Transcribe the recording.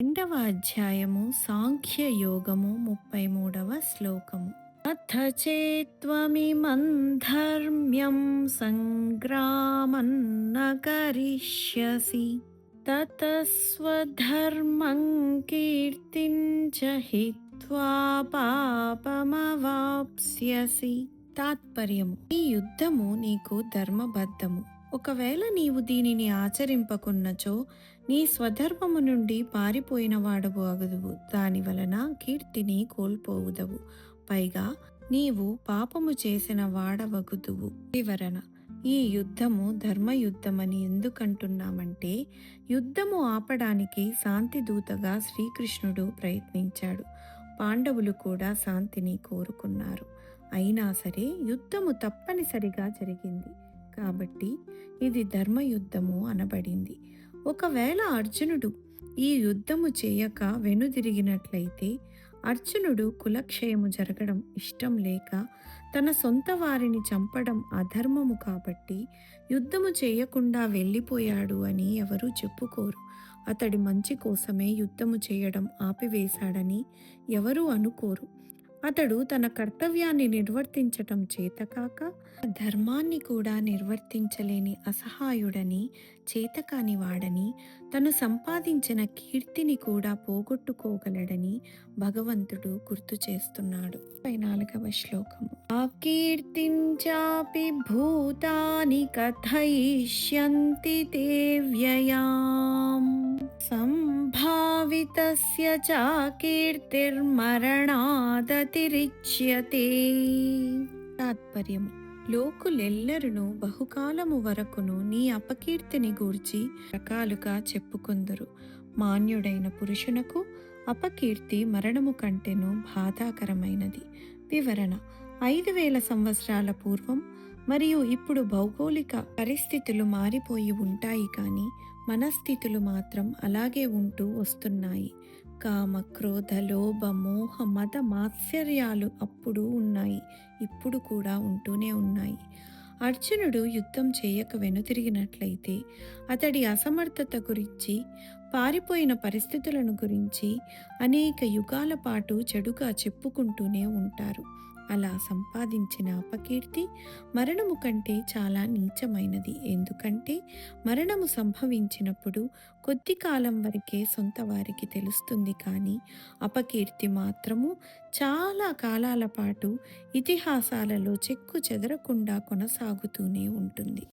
రెండవ అధ్యాయము సాంఖ్య యోగము 33వ శ్లోకము. అథ చేత్వమిమం ధర్మ్యం సంగ్రామన్న కరిష్యసి తతస్వధర్మం కీర్తిం చ హిత్వా పాపమవాప్స్యసి. తాత్పర్యము: ఈ యుద్ధము నీకు ధర్మబద్ధము. ఒకవేళ నీవు దీనిని ఆచరింపకున్నచో నీ స్వధర్మము నుండి పారిపోయిన వాడవు అగుదువు. దాని వలన కీర్తిని కోల్పోవుదవు. పైగా నీవు పాపము చేసిన వాడవగుదువు. వివరణ: ఈ యుద్ధము ధర్మయుద్ధమని ఎందుకంటున్నామంటే, యుద్ధము ఆపడానికి శాంతిదూతగా శ్రీకృష్ణుడు ప్రయత్నించాడు. పాండవులు కూడా శాంతిని కోరుకున్నారు. అయినా సరే యుద్ధము తప్పనిసరిగా జరిగింది కాబట్టి ఇది ధర్మయుద్ధము అనబడింది. ఒకవేళ అర్జునుడు ఈ యుద్ధము చేయక వెనుదిరిగినట్లయితే, అర్జునుడు కులక్షయము జరగడం ఇష్టం లేక తన సొంత వారిని చంపడం అధర్మము కాబట్టి యుద్ధము చేయకుండా వెళ్ళిపోయాడు అని ఎవరూ చెప్పుకోరు. అతడి మంచి కోసమే యుద్ధము చేయడం ఆపివేశాడని ఎవరూ అనుకోరు. అతడు తన కర్తవ్యాన్ని నిర్వర్తించటం చేతకాక ధర్మాన్ని కూడా నిర్వర్తించలేని అసహాయుడని, చేతకాని వాడని, తను సంపాదించిన కీర్తిని కూడా పోగొట్టుకోగలడని భగవంతుడు గుర్తు చేస్తున్నాడు. 34వ శ్లోకము. అకీర్తించాపి భూతాని కథయిష్యంతి తే వ్యయాం సంభావితస్య చ కీర్తిర్మరణాదతిరిచ్యతే. తాత్పర్యము: లోకులెల్లరును బహుకాలము వరకును నీ అపకీర్తిని గూర్చి రకాలుగా చెప్పుకొందురు. మాన్యుడైన పురుషునకు అపకీర్తి మరణము కంటెను బాధాకరమైనది. వివరణ: 5000 సంవత్సరాల పూర్వం మరియు ఇప్పుడు భౌగోళిక పరిస్థితులు మారిపోయి ఉంటాయి, కానీ మనస్థితులు మాత్రం అలాగే ఉంటూ వస్తున్నాయి. కామ, క్రోధ, లోభ, మోహ, మద, మాత్సర్యాలు అప్పుడు ఉన్నాయి, ఇప్పుడు కూడా ఉంటూనే ఉన్నాయి. అర్జునుడు యుద్ధం చేయక వెనుతిరిగినట్లయితే అతడి అసమర్థత గురించి, పారిపోయిన పరిస్థితులను గురించి అనేక యుగాల పాటు చెడుగా చెప్పుకుంటూనే ఉంటారు. అలా సంపాదించిన అపకీర్తి మరణము కంటే చాలా నీచమైనది. ఎందుకంటే మరణము సంభవించినప్పుడు కొద్ది కాలం వరకే సొంత వారికి తెలుస్తుంది, కానీ అపకీర్తి మాత్రము చాలా కాలాల పాటు ఇతిహాసాలలో చెక్కు చెదరకుండా కొనసాగుతూనే ఉంటుంది.